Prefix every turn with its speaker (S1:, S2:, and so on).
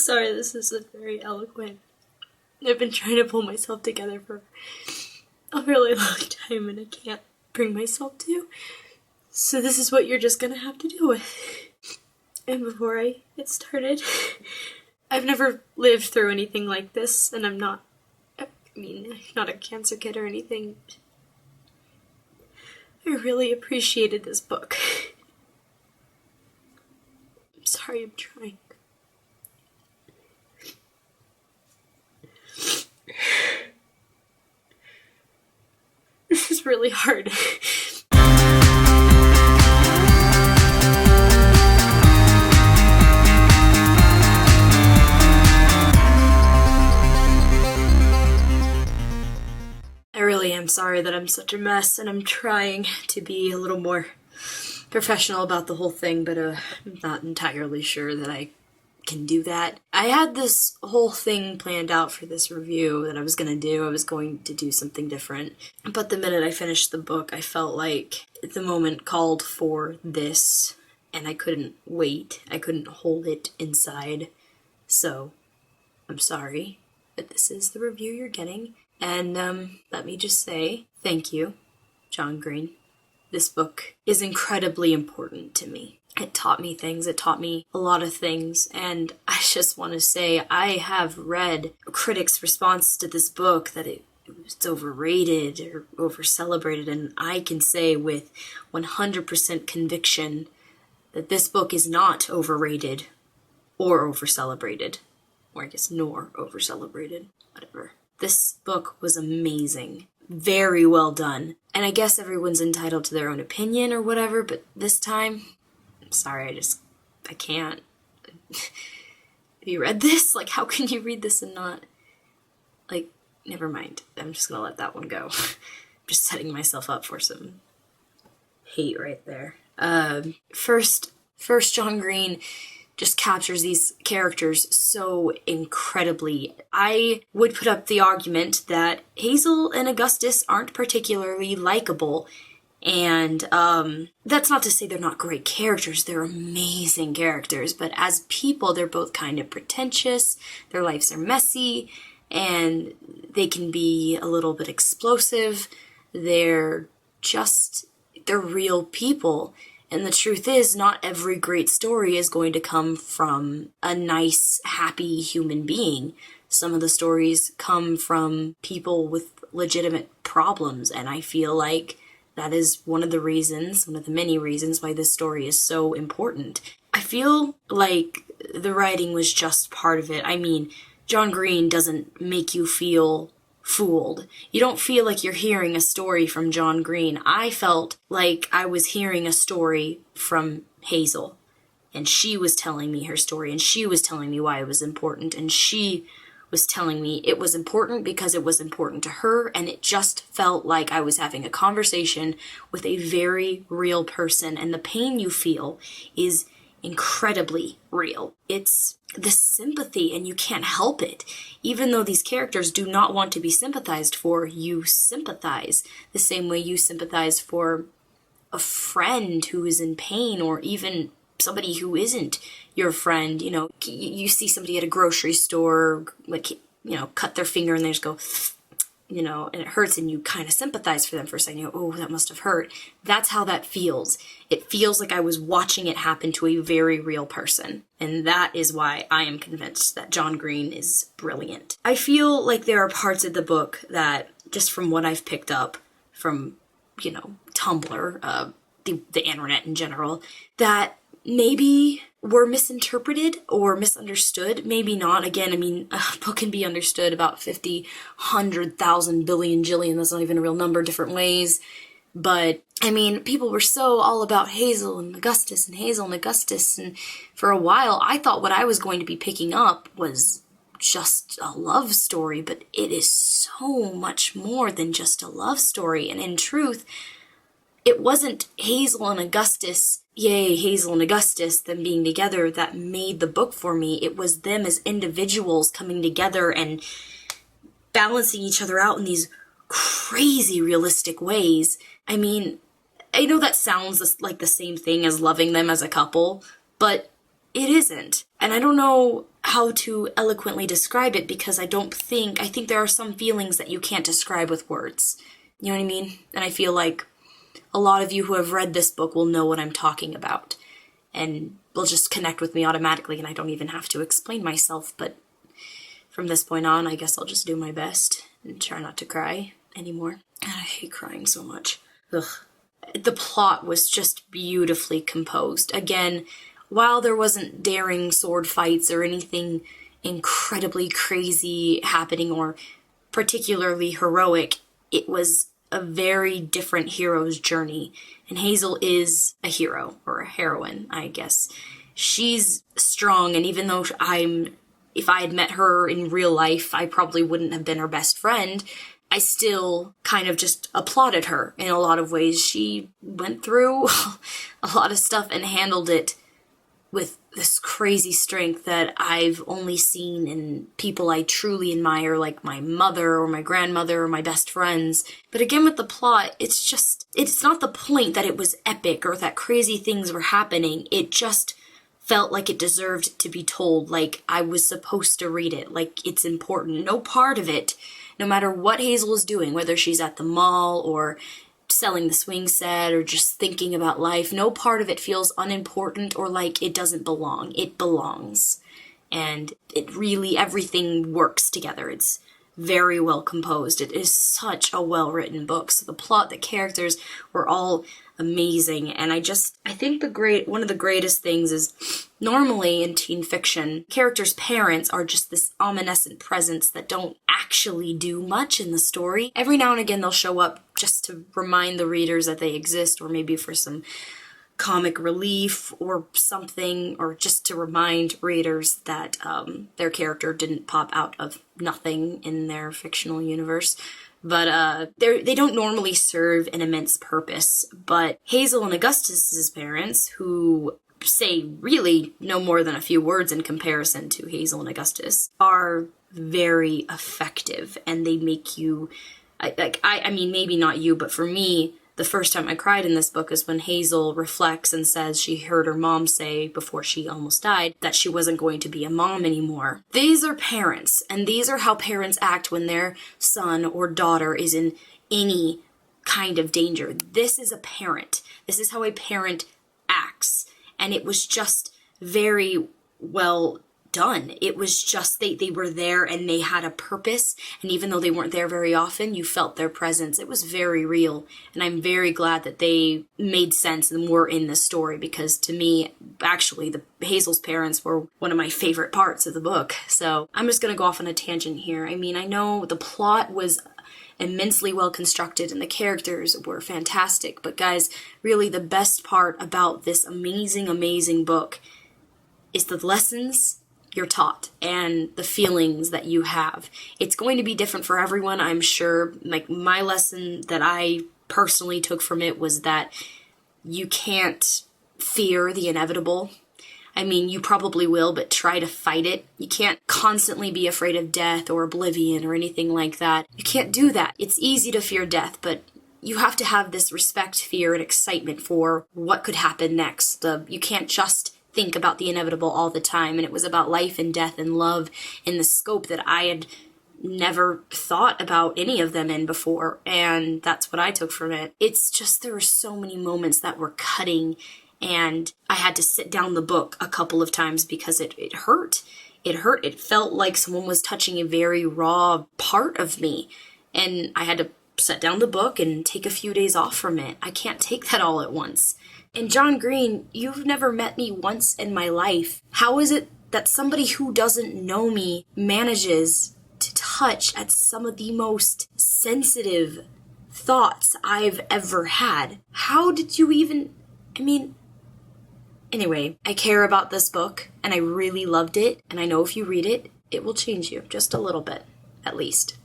S1: sorry, this isn't very eloquent. I've been trying to pull myself together for a really long time and I can't bring myself to. So this is what you're just gonna have to deal with. And before I get started, I've never lived through anything like this, and I'm not a cancer kid or anything. I really appreciated this book. I'm sorry, I'm trying. This is really hard. I really am sorry that I'm such a mess, and I'm trying to be a little more professional about the whole thing, but I'm not entirely sure that I can do that. I had this whole thing planned out for this review that I was gonna do. I was going to do something different. But the minute I finished the book, I felt like the moment called for this, and I couldn't wait. I couldn't hold it inside. So, I'm sorry, but this is the review you're getting. And let me just say, thank you, John Green. This book is incredibly important to me. It taught me things, it taught me a lot of things, and I just want to say I have read critics' response to this book that it's overrated or over-celebrated, and I can say with 100% conviction that this book is not overrated or over-celebrated, or I guess nor over-celebrated, whatever. This book was amazing. Very well done. And I guess everyone's entitled to their own opinion or whatever, but this time, I'm sorry, I can't. Have you read this? Like, how can you read this and not, like, never mind. I'm just gonna let that one go. I'm just setting myself up for some hate right there. First, John Green just captures these characters so incredibly. I would put up the argument that Hazel and Augustus aren't particularly likable, and that's not to say they're not great characters. They're amazing characters, but as people, they're both kind of pretentious, their lives are messy, and they can be a little bit explosive. They're real people. And the truth is, not every great story is going to come from a nice, happy human being. Some of the stories come from people with legitimate problems, and I feel like that is one of the many reasons why this story is so important. I feel like the writing was just part of it. I mean, John Green doesn't make you feel fooled. You don't feel like you're hearing a story from John Green. I felt like I was hearing a story from Hazel, and she was telling me her story, and she was telling me why it was important, and she was telling me it was important because it was important to her, and it just felt like I was having a conversation with a very real person, and the pain you feel is incredibly real. It's this sympathy, and you can't help it. Even though these characters do not want to be sympathized for, you sympathize the same way you sympathize for a friend who is in pain, or even somebody who isn't your friend. You know, you see somebody at a grocery store, like, you know, cut their finger and they just go, you know, and it hurts, and you kind of sympathize for them for a second. You know, oh, that must have hurt. That's how that feels. It feels like I was watching it happen to a very real person. And that is why I am convinced that John Green is brilliant. I feel like there are parts of the book that, just from what I've picked up from, you know, Tumblr, the internet in general, that maybe were misinterpreted or misunderstood. Maybe not. Again, I mean, a book can be understood about 50, 100,000, billion, jillion, that's not even a real number, different ways. But, I mean, people were so all about Hazel and Augustus, and for a while, I thought what I was going to be picking up was just a love story, but it is so much more than just a love story, and in truth, it wasn't Hazel and Augustus, yay, Hazel and Augustus, them being together, that made the book for me. It was them as individuals coming together and balancing each other out in these crazy realistic ways. I mean, I know that sounds like the same thing as loving them as a couple, but it isn't. And I don't know how to eloquently describe it because I think there are some feelings that you can't describe with words. You know what I mean? And I feel like a lot of you who have read this book will know what I'm talking about and will just connect with me automatically, and I don't even have to explain myself. But from this point on, I guess I'll just do my best and try not to cry anymore. And I hate crying so much. Ugh. The plot was just beautifully composed. Again, while there wasn't daring sword fights or anything incredibly crazy happening or particularly heroic, it was a very different hero's journey. And Hazel is a hero, or a heroine, I guess. She's strong, and even though if I had met her in real life, I probably wouldn't have been her best friend, I still kind of just applauded her in a lot of ways. She went through a lot of stuff and handled it with this crazy strength that I've only seen in people I truly admire, like my mother or my grandmother or my best friends. But again, with the plot, it's not the point that it was epic or that crazy things were happening. It just felt like it deserved to be told, like I was supposed to read it, like it's important. No part of it, no matter what Hazel is doing, whether she's at the mall or selling the swing set or just thinking about life, no part of it feels unimportant or like it doesn't belong. It belongs. And it really, everything works together. It's very well composed. It is such a well-written book. So the plot, the characters were all amazing. And I think one of the greatest things is normally in teen fiction, characters' parents are just this omniscient presence that don't actually do much in the story. Every now and again they'll show up just to remind the readers that they exist, or maybe for some comic relief or something, or just to remind readers that their character didn't pop out of nothing in their fictional universe. But they don't normally serve an immense purpose. But Hazel and Augustus's parents, who say really no more than a few words in comparison to Hazel and Augustus, are very effective, and they make you, I mean, maybe not you, but for me, the first time I cried in this book is when Hazel reflects and says she heard her mom say before she almost died that she wasn't going to be a mom anymore. These are parents, and these are how parents act when their son or daughter is in any kind of danger. This is a parent. This is how a parent acts. And it was just very well done. It was just, they were there and they had a purpose. And even though they weren't there very often, you felt their presence. It was very real. And I'm very glad that they made sense and were in the story, because to me, actually, the Hazel's parents were one of my favorite parts of the book. So I'm just going to go off on a tangent here. I mean, I know the plot was immensely well constructed and the characters were fantastic, but guys, really the best part about this amazing, amazing book is the lessons you're taught and the feelings that you have. It's going to be different for everyone, I'm sure. Like, my lesson that I personally took from it was that you can't fear the inevitable. I mean, you probably will, but try to fight it. You can't constantly be afraid of death or oblivion or anything like that. You can't do that. It's easy to fear death, but you have to have this respect, fear, and excitement for what could happen next. You can't just think about the inevitable all the time. And it was about life and death and love in the scope that I had never thought about any of them in before. And that's what I took from it. It's just, there were so many moments that were cutting, and I had to sit down the book a couple of times because it hurt. It hurt. It felt like someone was touching a very raw part of me. And I had to set down the book and take a few days off from it. I can't take that all at once. And John Green, you've never met me once in my life. How is it that somebody who doesn't know me manages to touch at some of the most sensitive thoughts I've ever had? How did you even... Anyway, I care about this book, and I really loved it, and I know if you read it, it will change you just a little bit, at least.